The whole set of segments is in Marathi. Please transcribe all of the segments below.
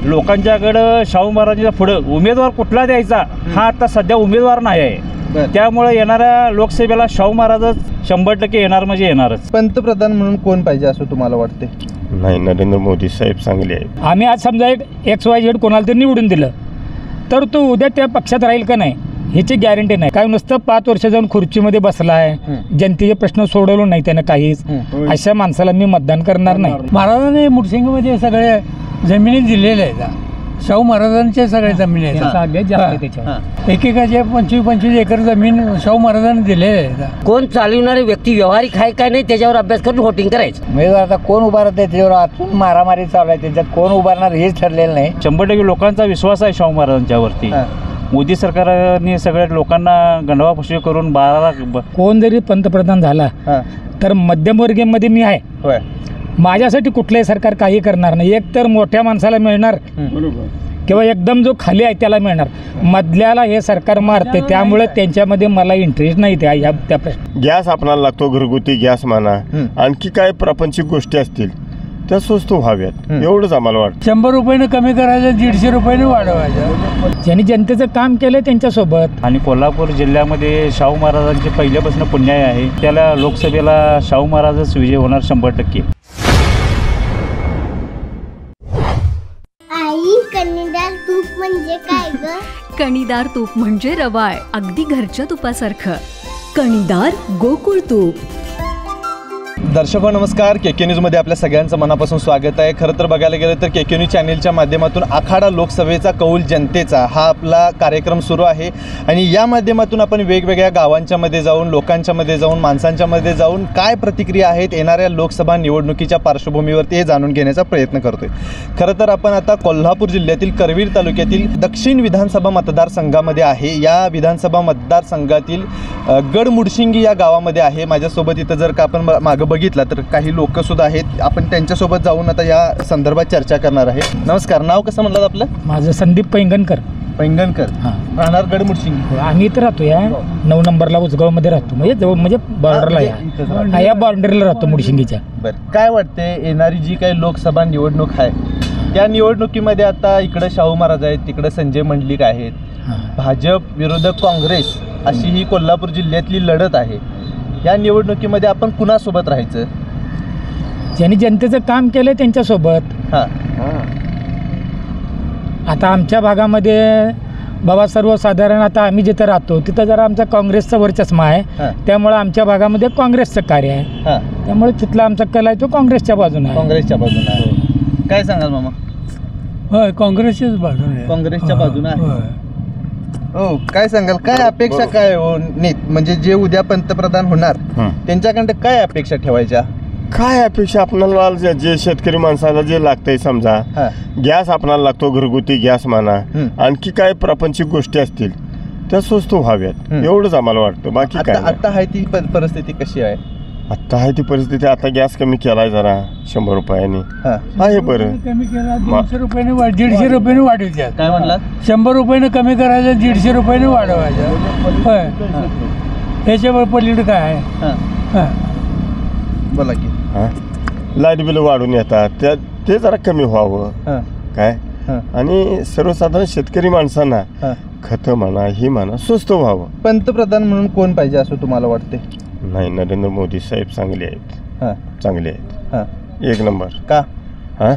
लोकांच्याकडं शाहू महाराजांच्या पुढं उमेदवार कुठला द्यायचा हा आता सध्या उमेदवार नाही आहे. त्यामुळे येणाऱ्या लोकसभेला शाहू महाराजच 100% येणार म्हणजे येणारच. पंतप्रधान म्हणून कोण पाहिजे असं तुम्हाला वाटते? नाही, नरेंद्र मोदी साहेब चांगले आहेत. आम्ही आज समजा एक XYZ कोणाला तरी निवडून दिलं तर तो उद्या त्या पक्षात राहील का नाही ह्याची गॅरंटी नाही. काय नुसतं 5 वर्ष जाऊन खुर्चीमध्ये बसला आहे, जनतेचे प्रश्न सोडवलो नाही त्यानं काहीच, अशा माणसाला मी मतदान करणार नाही. महाराजांनी मुडशिंगमध्ये सगळे जमिनी दिलेल्या आहेत. शाहू महाराजांच्या सगळ्या जमिनी आहेत. एकेकाचे 25-25 एकर जमीन शाहू महाराजांनी दिलेल्या आहेत. कोण चालवणारे व्यक्ती व्यवहारिक आहे काय नाही त्याच्यावर अभ्यास करून वोटिंग करायचं. म्हणजे आता कोण उभारत आहे त्याच्यावर आतून मारामारी चालू आहे, त्याच्यात कोण उभारणार हेच ठरलेलं नाही. 100% लोकांचा विश्वास आहे शाहू महाराजांच्यावरती. मोदी सरकारने सगळ्या लोकांना गंडवा फसवी करून 12 लाख. कोण जरी पंतप्रधान झाला तर मध्यमवर्गीयमध्ये मी आहे. माझ्यासाठी कुठलंही सरकार काही करणार नाही. एक तर मोठ्या माणसाला मिळणार किंवा एकदम जो खाली आहे त्याला मिळणार, मधल्याला हे सरकार मारते. त्यामुळे त्यांच्यामध्ये मला इंटरेस्ट नाही त्या प्रश्न. गॅस आपणाला लागतो, घरगुती गॅस म्हणा, आणखी काय प्रापंचिक गोष्टी असतील त्या स्वस्त व्हाव्यात एवढंच आम्हाला वाटतं. 100 रुपयानं कमी करायचं, 150 रुपयानं वाढवायचं. ज्यांनी जनतेचं काम केलं त्यांच्यासोबत. आणि कोल्हापूर जिल्ह्यामध्ये शाहू महाराजांचे पहिल्यापासून पुण्याई आहे. त्याला लोकसभेला शाहू महाराजच विजय होणार 100%. आई, कणीदार तूप म्हणजे काय ग? कणीदार तूप म्हणजे रवाळ, अगदी घरच्या तुपासारखं. कणीदार गोकुळ तूप. दर्शको नमस्कार, KK न्यूजमध्ये आपल्या सगळ्यांचं मनापासून स्वागत आहे. खरं तर बघायला गेलं तर KK न्यूज चॅनेलच्या माध्यमातून आखाडा लोकसभेचा कौल जनतेचा हा आपला कार्यक्रम सुरू आहे. आणि या माध्यमातून आपण वेगवेगळ्या गावांच्या मध्ये जाऊन, लोकांच्या मध्ये जाऊन, माणसांच्या मध्ये जाऊन काय प्रतिक्रिया आहेत येणाऱ्या लोकसभा निवडणुकीच्या पार्श्वभूमीवरती हे जाणून घेण्याचा प्रयत्न करतोय. खरं तर आपण आता कोल्हापूर जिल्ह्यातील करवीर तालुक्यातील दक्षिण विधानसभा मतदारसंघामध्ये आहे. या विधानसभा मतदारसंघातील गडमुडशिंगी या गावामध्ये आहे. माझ्यासोबत इथं जर का आपण मागं बघितला तर काही लोक सुद्धा आहेत. आपण त्यांच्यासोबत जाऊन आता या संदर्भात चर्चा करणार आहे. नमस्कार, नाव कसं म्हणलं आपलं? माझं संदीप पैंगणकर. राहणार गडमुडशिंगी. आम्ही इथं राहतो या 9 नंबरला उजगावमध्ये राहतो, म्हणजे जवळ म्हणजे बॉर्डरला या बॉर्डरला राहतो मुडशिंगीच्या. बरं, काय वाटते येणारी जी काही लोकसभा निवडणूक आहे त्या निवडणुकीमध्ये आता इकडं शाहू महाराज आहेत, तिकडं संजय मंडलिक आहेत, भाजप विरोधक काँग्रेस अशी ही कोल्हापूर जिल्ह्यातली लढत आहे. या निवडणुकीमध्ये आपण कुणासोबत राहायचं? ज्यांनी जनतेचं काम केलं त्यांच्यासोबत. आता आमच्या भागामध्ये बाबा सर्वसाधारण आता आम्ही जिथं राहतो तिथं जरा आमचा काँग्रेसचा वर्चस्व आहे. त्यामुळे आमच्या भागामध्ये काँग्रेसचं कार्य आहे. त्यामुळे तिथला आमचा कल आहे तो काँग्रेसच्या बाजूने आहे. काँग्रेसच्या बाजूने आहे. काय सांगाल मामा? होय, काँग्रेसच्याच बाजूने. काँग्रेसच्या बाजूने आहे. हो, काय सांगाल, काय अपेक्षा काय हो म्हणजे जे उद्या पंतप्रधान होणार त्यांच्याकडे काय अपेक्षा ठेवायच्या? काय अपेक्षा आपणाला जे शेतकरी माणसाला जे लागतंय, समजा गॅस आपणाला लागतो, घरगुती गॅस म्हणा, आणखी काय प्रापंचिक गोष्टी असतील त्या स्वस्त व्हाव्यात एवढंच आम्हाला वाटतं. बाकी काय आता आहे ती परिस्थिती कशी आहे? आता आहे ती परिस्थिती. आता गॅस कमी केलाय जरा 100 रुपयाने आहे. बरं, कमी केला 200 रुपयाने 150 रुपयाने वाढवायच्या. काय म्हणला? 100 रुपयाने कमी करायचं, 150 रुपयाने वाढवायचं. होय, ह्याच्यावर पलीकडे काय आहे? बोला की. लाईट बिल वाढून येतात, ते जरा कमी व्हावं काय. आणि सर्वसाधारण शेतकरी माणसांना खतं म्हणा, ही म्हणा, स्वस्त व्हावं. पंतप्रधान म्हणून कोण पाहिजे असं तुम्हाला वाटते? नाही, नरेंद्र मोदी साहेब चांगले आहेत. चांगले आहेत, 1 नंबर. का?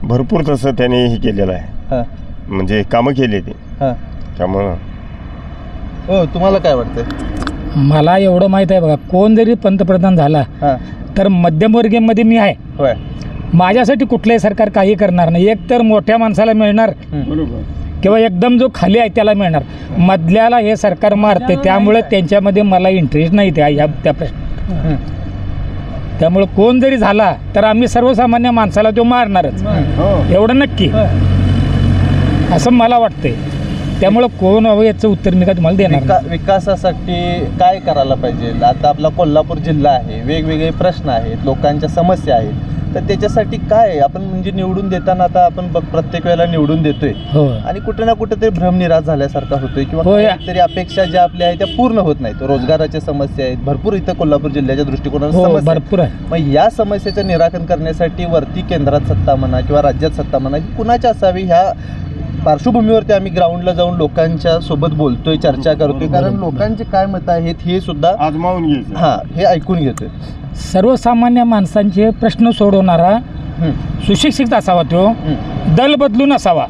भरपूर तसं त्याने हे केलेलं आहे, म्हणजे कामं केली ती. त्यामुळं हो, तुम्हाला काय वाटतं? मला एवढं माहीत आहे बघा, कोण जरी पंतप्रधान झाला तर मध्यमवर्गीयमध्ये मी आहे. माझ्यासाठी कुठलंही सरकार काही करणार नाही. एक तर मोठ्या माणसाला मिळणार किंवा एकदम जो खाली आहे त्याला मिळणार, मधल्याला हे सरकार मारते. त्यामुळे त्यांच्यामध्ये मला इंटरेस्ट नाही त्या प्रश्न. त्यामुळे कोण जरी झाला तर आम्ही सर्वसामान्य माणसाला तो मारणारच, एवढं नक्की, असं मला वाटतंय. त्यामुळे कोण हवं याचं उत्तर मी काय तुम्हाला देणार. विकासासाठी काय करायला पाहिजे? आता आपला कोल्हापूर जिल्हा आहे, वेगवेगळे प्रश्न आहेत, लोकांच्या समस्या आहेत. तर त्याच्यासाठी काय आपण म्हणजे निवडून देताना आता आपण प्रत्येक वेळेला निवडून देतोय आणि कुठे ना कुठे ते भ्रमनिराश झाल्यासारखा होतोय किंवा काहीतरी अपेक्षा ज्या आपल्या आहेत त्या पूर्ण होत नाहीत. रोजगाराच्या समस्या आहेत भरपूर इथं कोल्हापूर जिल्ह्याच्या दृष्टिकोनातून समस्या भरपूर आहे. मग या समस्येचं निराकरण करण्यासाठी वरती केंद्रात सत्ता म्हणा किंवा राज्यात सत्ता म्हणा ही कुणाची असावी ह्या पार्श्वभूमीवरती आम्ही ग्राउंडला जाऊन लोकांच्या सोबत बोलतोय चर्चा करतोय कारण लोकांचे काय मत आहेत हे सुद्धा आजमावून घ्यायचं हे ऐकून घेतोय. सर्वसामान्य माणसांचे प्रश्न सोडवणारा सुशिक्षित असावा तो दल बदलून असावा.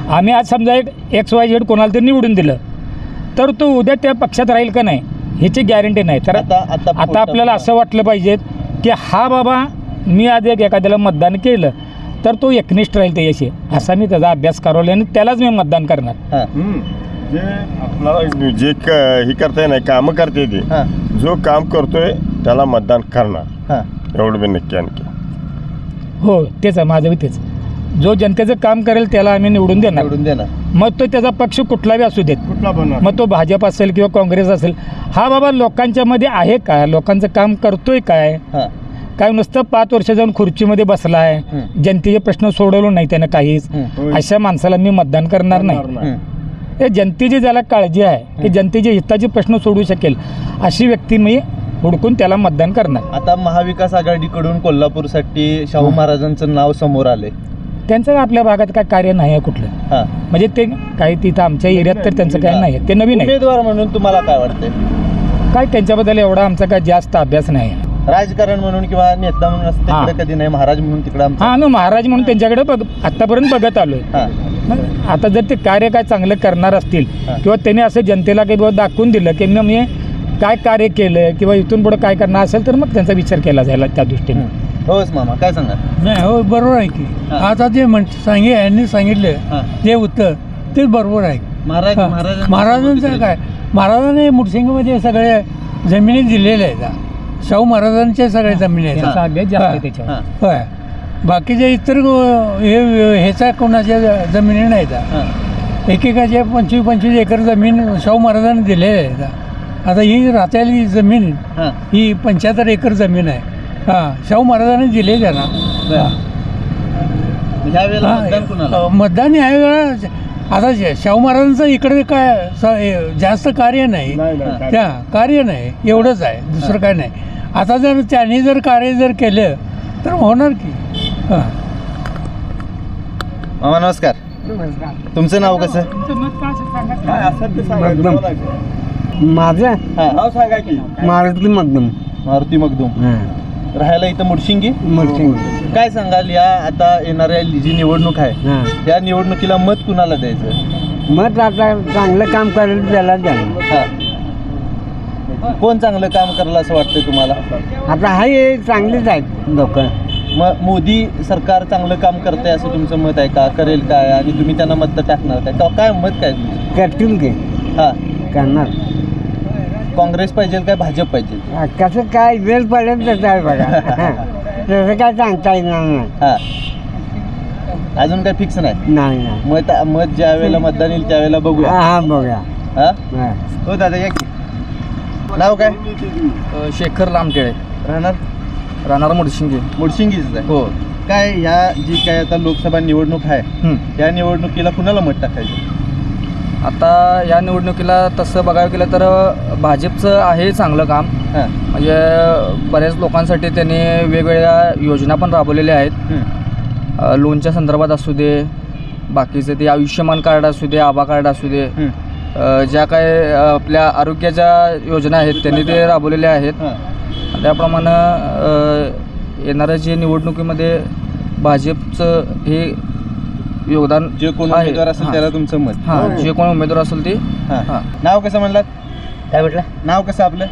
आम्ही आज समजा एक XYZ कोणाला तरी निवडून दिलं तर तो उद्या त्या पक्षात राहील का नाही ह्याची गॅरंटी नाही. तर आता आपल्याला असं वाटलं पाहिजे की हा बाबा मी आज एखाद्याला मतदान केलं तर तो एकनिष्ठ राहील त्याच्याशी असा मी त्याचा अभ्यास करवला आणि त्यालाच मी मतदान करणार. जे आपल्याला जे हे करताय नाही कामं करते ते जो काम करतोय त्याला मतदान करणार एवढं बी नक्की. आणखी हो तेच आहे माझं बी तेच. जो जनतेचं काम करेल त्याला आम्ही निवडून देणार. मग तो त्याचा पक्ष कुठलाही असू देत कुठला बनणार मग तो भाजप असेल किंवा काँग्रेस असेल हा बाबा लोकांच्या मध्ये आहे का लोकांचं काम करतोय काय नुसतं 5 वर्ष जाऊन खुर्चीमध्ये बसला आहे जनतेचे प्रश्न सोडवलो नाही त्यानं काहीच अशा माणसाला मी मतदान करणार नाही. हे जनतेची ज्याला काळजी आहे की जनतेचे हिताचे प्रश्न सोडवू शकेल अशी व्यक्ती मी हुडकून त्याला मतदान करणार. आता महाविकास आघाडीकडून कोल्हापूरसाठी शाहू महाराजांचं नाव समोर आले. त्यांचं आपल्या भागात काय कार्य नाही आहे कुठलं म्हणजे ते काही तिथं आमच्या एरियात तर त्यांचं काय नाही ते नवीन आहे. उमेदवार म्हणून तुम्हाला काय वाटतंय काय त्यांच्याबद्दल एवढा आमचा काय जास्त अभ्यास नाही. राजकारण म्हणून किंवा नेता म्हणून असं तिकडे कधी नाही महाराज म्हणून तिकडे महाराज म्हणून त्यांच्याकडे आतापर्यंत बघत आलोय. आता जर ते कार्य काय चांगलं करणार असतील किंवा त्यांनी असं जनतेला काही दाखवून दिलं की मी काय कार्य केलं किंवा इथून पुढे काय करणार असेल तर मग त्यांचा विचार केला जायला त्या दृष्टीने. होच मामा काय सांगा. नाही हो बरोबर आहे की आता जे यांनी सांगितलं ते उत्तर तेच बरोबर आहे. महाराजांचं काय महाराजांनी मुडसिंगमध्ये सगळे जमिनी दिलेल्या आहेत. शाहू महाराजांच्या सगळ्या जमिनी आहेत. होय बाकीच्या इतर ह्याचा कोणाच्या जमिनी नाहीत. एकेकाच्या 25-25 एकर जमीन शाहू महाराजांनी दिलेल्या आहेत. आता ही राहतेली जमीन ही 75 एकर जमीन आहे. शाहू महाराजांनी दिलेली आहे ना. मतदान यावेळेला आता शाहू महाराजांचं इकडे काय जास्त कार्य नाही कार्य नाही एवढंच आहे दुसरं काय नाही. आता जर त्यांनी जर कार्य जर केलं तर होणार की. मामा नमस्कार. तुमचं नाव कसं. माझं सांगा की. मारुती मगदूम राहायला इथं मुडशिंगी. काय सांगाल या आता येणाऱ्या जी निवडणूक आहे या निवडणुकीला मत कुणाला द्यायचं. मत आता चांगलं काम करेल त्याला द्यायला. कोण चांगलं काम करायला असं वाटतंय तुम्हाला. आता हाय चांगलीच आहेत लोक. मग मोदी सरकार चांगलं काम करतंय असं तुमचं मत आहे का. करेल काय आणि तुम्ही त्यांना मत टाकणार काय मत काय करतील की. करणार. काँग्रेस पाहिजे काय भाजप पाहिजे. कसं काय वेळ पडेल तसं आहे बघा. तसं काय सांगता येणार नाही. अजून काय फिक्स नाही. मत ज्या वेळेला मतदान येईल त्यावेळेला बघूया. बघूया. हो दादा या की. नाव काय. शेखर लामटेळे. राहणार मुडशिंगीच आहे. हो काय ह्या जी काय आता लोकसभा निवडणूक आहे या निवडणुकीला कुणाला मत टाकायचं. आता या निवडणुकीला तसं बघायला गेलं तर भाजपचं आहे चांगलं काम. म्हणजे बऱ्याच लोकांसाठी त्यांनी वेगवेगळ्या योजना पण राबवलेल्या आहेत. लोनच्या संदर्भात असू दे बाकीचे ते आयुष्यमान कार्ड असू दे आभा कार्ड असू दे ज्या काय आपल्या आरोग्याच्या योजना आहेत त्यांनी ते राबवलेल्या आहेत. त्याप्रमाणे येणाऱ्या जे निवडणुकीमध्ये भाजपचं हे योगदान जे कोण उमेदवार असेल त्याला तुमचं मत. जे कोण उमेदवार असेल ते. नाव कसं म्हणलात. काय म्हटलं. नाव कसं आपलं.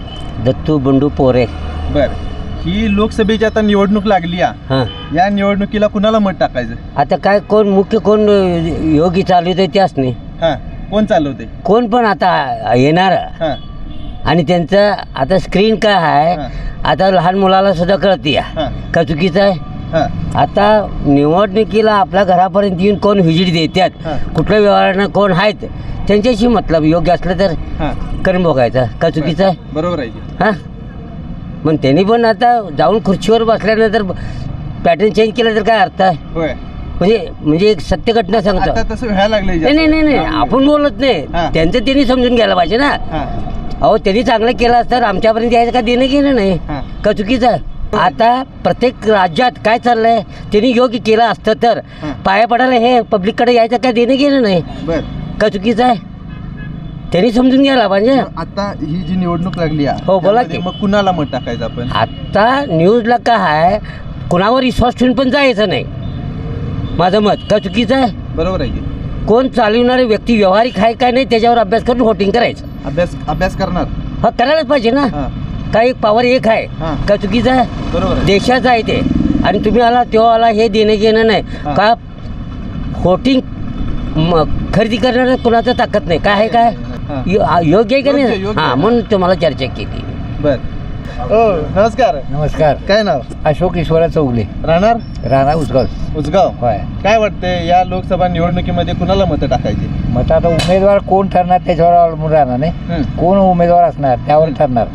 दत्तू बंडू पोरे. बरं ही लोकसभेची आता निवडणूक लागली या निवडणुकीला कुणाला मत टाकायचं. आता काय कोण मुख्य कोण योगी चालवते त्याच नाही. कोण चालवते कोण पण आता येणार. आणि त्यांचं आता स्क्रीन काय आहे आता लहान मुलाला सुद्धा कळते का चुकीचं आहे. आता निवडणुकीला आपल्या घरापर्यंत येऊन कोण व्हिजिट देतात कुठल्या व्यवहारानं कोण आहेत त्यांच्याशी मतलब योग्य असलं तर करून बघायचं का चुकीचं आहे. बरोबर आहे. मग त्यांनी पण आता जाऊन खुर्चीवर बसल्यानंतर पॅटर्न चेंज केला तर काय अर्थ आहे? होय. म्हणजे एक सत्य घटना सांगतो. आता तसं व्हायला लागले. नाही आपण बोलत नाही, त्यांचं त्यांनी समजून घ्यायला पाहिजे ना. अहो त्यांनी चांगलं केलं असतं तर आमच्यापर्यंत यायचं का देणं घेणं नाही का चुकीचं आहे? आता प्रत्येक राज्यात काय चाललंय त्यांनी योग्य केलं असतं तर पाया पडायला हे पब्लिककडे यायचं काय देणं घेणं नाही का चुकीचं आहे? त्यांनी समजून घ्यायला पाहिजे. आता ही जी निवडणूक लागली हो बोला की. मग कुणाला मत टाकायचं आपण? आता न्यूजला काय आहे, कुणावर विश्वास ठेवून पण जायचं नाही, माझं मत का चुकीचं आहे? बरोबर आहे की. कोण चालवणारे व्यक्ती व्यवहारिक आहे काय नाही त्याच्यावर अभ्यास करून व्होटिंग करायचं. अभ्यास करणार हा करायलाच पाहिजे ना. काही पॉवर एक आहे का चुकीचं आहे? बरोबर. देशाचं आहे ते, आणि तुम्ही आला तेव्हा आला हे देणं घेणं नाही का. व्होटिंग खरेदी करणार कोणाचं ताकद नाही. काय आहे काय योग्य आहे का नाही? हां म्हणून तुम्हाला चर्चा केली. बर. हो नमस्कार. नमस्कार. काय नाव? अशोक ईश्वरा चौगले. राहणार उसगाव. होय. काय वाटतंय या लोकसभा निवडणुकीमध्ये कुणाला मतं टाकायची? मत आता उमेदवार कोण ठरणार त्याच्यावर अवलंबून राहणार नाही. कोण उमेदवार असणार त्यावर ठरणार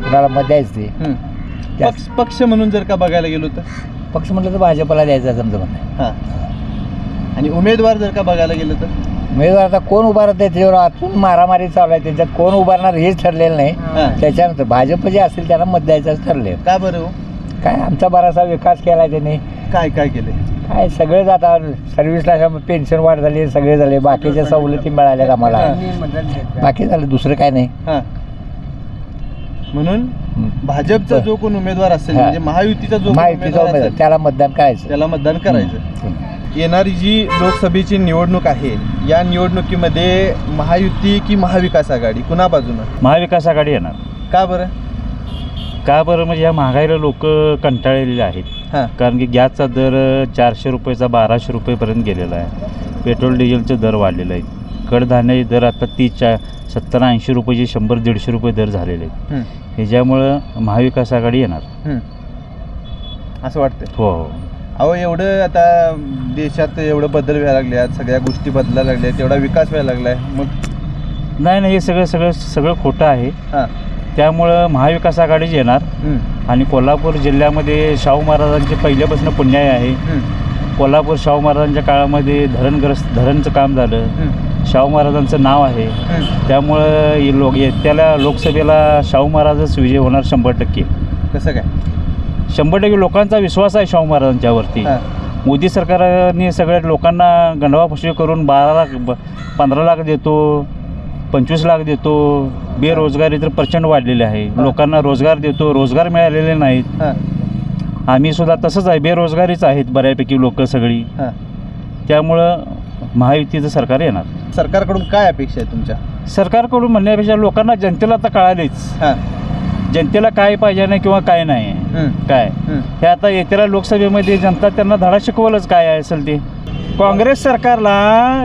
कुणाला मत द्यायचं ते. पक्ष म्हणून जर का बघायला गेलो तर पक्ष म्हटलं तर भाजपला द्यायचं जमतं म्हणणं. हां. आणि उमेदवार जर का बघायला गेलं तर उमेदवार आता कोण उभारत आहे त्याच्यावर आतून मारामारी चालू आहे. त्यांच्यात कोण उभारणार हेच ठरलेलं नाही. त्याच्यानंतर भाजप जे असेल त्यांना मत द्यायचं ठरले. का बरं? काय आमचा बराचसा विकास केला त्यांनी. काय केले? काय सगळेच आता सर्व्हिसला पेन्शन वाढ झाली, सगळे झाले, बाकीच्या सवलती मिळाल्यात आम्हाला, बाकी झालं दुसरं काय नाही. म्हणून भाजपचा जो कोण उमेदवार असेल म्हणजे महायुतीचा जो उमेदवार असेल त्याला मतदान करायचं. येणारी जी लोकसभेची निवडणूक आहे या निवडणुकीमध्ये महायुती की महाविकास आघाडी कुणा बाजूनं? महाविकास आघाडी येणार. का बरं? म्हणजे या महागाईला लोक कंटाळलेले आहेत. कारण की गॅसचा दर 400 रुपयेचा 1200 रुपयेपर्यंत गेलेला आहे. पेट्रोल डिझेलचे दर वाढलेले आहेत. कडधान्याचे दर आता 30 70-80 रुपयाचे 100-150 रुपये दर झालेले आहेत. ह्याच्यामुळं महाविकास आघाडी येणार असं वाटतं. हो. अहो एवढं आता देशात एवढं बदल व्हायला लागले आहेत, सगळ्या गोष्टी बदलायला लागल्या आहेत, एवढा विकास व्हायला लागला आहे. मग नाही हे सगळं खोटं आहे. त्यामुळं महाविकास आघाडीच येणार. आणि कोल्हापूर जिल्ह्यामध्ये शाहू महाराजांचे पहिल्यापासून पुण्याई आहे. कोल्हापूर शाहू महाराजांच्या काळामध्ये धरणचं काम झालं. शाहू महाराजांचं नाव आहे. त्यामुळं येत्याला लोकसभेला शाहू महाराजच विजय होणार 100%. कसं काय? 100% लोकांचा विश्वास आहे शाहू महाराजांच्यावरती. मोदी सरकारने सगळ्या लोकांना गंडवाफसवी करून 12 लाख 15 लाख देतो, 25 लाख देतो. बेरोजगारी तर प्रचंड वाढलेली आहे. लोकांना रोजगार देतो, रोजगार मिळालेले नाहीत. आम्ही सुद्धा तसंच आहे, बेरोजगारीच आहेत बऱ्यापैकी लोक सगळी. त्यामुळं महायुतीचं सरकार येणार. सरकारकडून काय अपेक्षा आहे तुमच्या? सरकारकडून म्हणण्यापेक्षा लोकांना जनतेला आता कळालेच जनतेला काय पाहिजे नाही किंवा काय नाही काय. हे आता येत्या लोकसभेमध्ये जनता त्यांना धडा शिकवलंच काय असेल ते. काँग्रेस सरकारला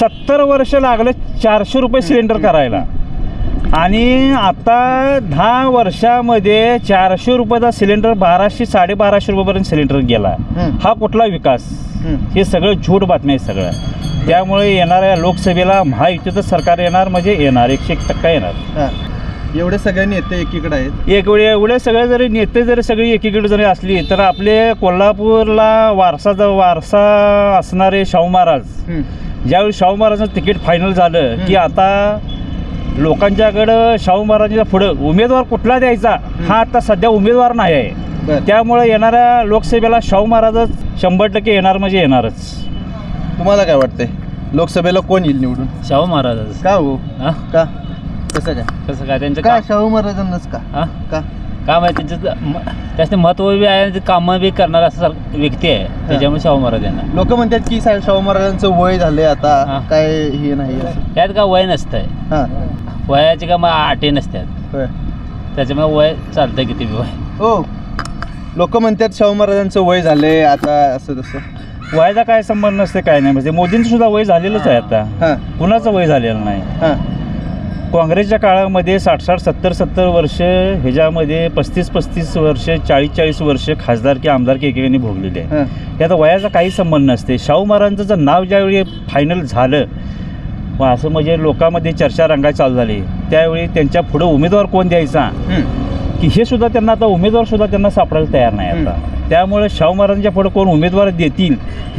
70 वर्ष लागलं 400 रुपये सिलेंडर करायला, आणि आता 10 वर्षामध्ये 400 रुपयाचा सिलेंडर 1200-1250 रुपयापर्यंत सिलेंडर गेला. हा कुठला विकास? हे सगळं झूट बातमी आहे सगळं. त्यामुळे येणाऱ्या लोकसभेला महायुतीचं सरकार येणार म्हणजे येणार 101% येणार. एवढे सगळे नेते एकीकडे आहेत. एवढे सगळे जरी नेते जरी सगळी एकीकडे जरी असली तर आपले कोल्हापूरला वारसा असणारे शाहू महाराज, ज्यावेळी शाहू महाराजांचं तिकीट फायनल झालं की आता लोकांच्याकडं शाहू महाराजांच्या पुढं उमेदवार कुठला द्यायचा हा आता सध्या उमेदवार नाही आहे. त्यामुळे येणाऱ्या लोकसभेला शाहू महाराजच 100% येणार म्हणजे येणारच. तुम्हाला काय वाटतंय लोकसभेला कोण येईल निवडून? शाहू महाराज. का हो? का कसं काय त्यांचं काय शाहू महाराजांनाच का? काम आहे त्यांचं, त्याचे महत्त्व बी आहे, कामं बी करणारा असं व्यक्ती आहे. त्याच्यामुळे शाहू महाराज यांना लोक म्हणतात की शाहू महाराजांचं वय झालंय आता, काय हे नाही त्यात का वय नसतंय. वयाची का मग अटी नसतात, त्याच्यामुळे वय चालतंय किती बी वय. हो, लोक म्हणतात शाहू महाराजांचं वय झालंय आता असं तसं. वयाचा काय संबंध नसते काय नाही. म्हणजे मोदींचं सुद्धा वय झालेलंच आहे आता, कुणाचं वय झालेलं नाही. काँग्रेसच्या काळामध्ये 60-60, 70-70 वर्ष, ह्याच्यामध्ये 35-35 वर्ष, 40-40 वर्ष खासदारकी आमदारकी एकेकाने भोगलेली आहे. याचा वयाचा काही संबंध नसते. शाहू महाराजांचं नाव ज्यावेळी फायनल झालं मग असं म्हणजे लोकांमध्ये चर्चा रंगायला चालू झाली, त्यावेळी त्यांच्या पुढं उमेदवार कोण द्यायचा की हे सुद्धा त्यांना आता उमेदवार सुद्धा त्यांना सापडायला तयार नाही आता. त्यामुळे शाहू महाराजांच्या पुढे कोण उमेदवार देतील,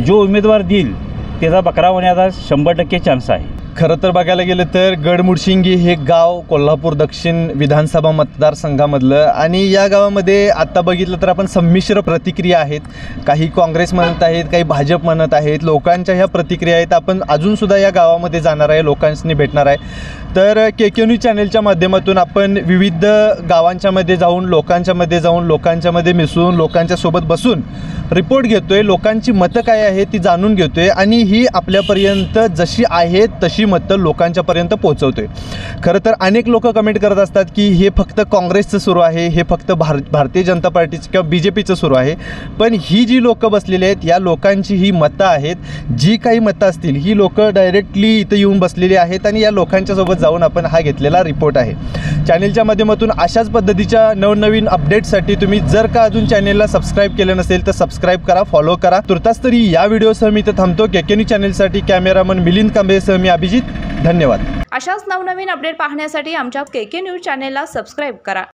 जो उमेदवार देईल त्याचा बकरा होण्याचा 100% चान्स आहे. खरं तर बघायला गेलं तर गडमुडशिंगी हे गाव कोल्हापूर दक्षिण विधानसभा मतदारसंघामधलं, आणि या गावामध्ये आत्ता बघितलं तर आपण संमिश्र प्रतिक्रिया आहेत. काही काँग्रेस म्हणत आहेत, काही भाजप म्हणत आहेत. लोकांच्या ह्या प्रतिक्रिया आहेत. आपण अजूनसुद्धा या गावामध्ये जाणार आहे, लोकांशी भेटणार आहे. तर KK न्यूज चॅनेलच्या माध्यमातून आपण विविध गावांच्यामध्ये जाऊन, लोकांच्यामध्ये मिसळून, लोकांच्यासोबत बसून रिपोर्ट घेतो आहे. लोकांची मतं काय आहे ती जाणून घेतो आहे आणि ही आपल्यापर्यंत जशी आहेत तशी मतं लोकांच्यापर्यंत पोहोचवतो आहे. खरं तर अनेक लोक कमेंट करत असतात की हे फक्त काँग्रेसचं सुरू आहे, हे फक्त भारतीय जनता पार्टीचं किंवा BJPचं सुरू आहे. पण ही जी लोकं बसलेली आहेत, या लोकांची ही मतं आहेत. जी काही मतं असतील ही लोकं डायरेक्टली इथं येऊन बसलेली आहेत आणि या लोकांच्यासोबत जाऊन आपण हा घेतलेला रिपोर्ट आहे. चॅनेलच्या माध्यमातून अशाच पद्धतीच्या नवनवीन अपडेट्ससाठी तुम्ही जर का अजून चॅनेलला सबस्क्राईब केलं नसेल तर सबस्क्राईब करा, फॉलो करा. तुर्तास तरी या व्हिडिओसह मी इथं थांबतो. KK न्यूज चॅनेलसाठी कॅमेरामन मिलिंद कांबळेसह मी अभिजित. धन्यवाद. अशाच नवनवीन अपडेट पाहण्यासाठी आमच्या KK न्यूज चॅनेलला सबस्क्राईब करा.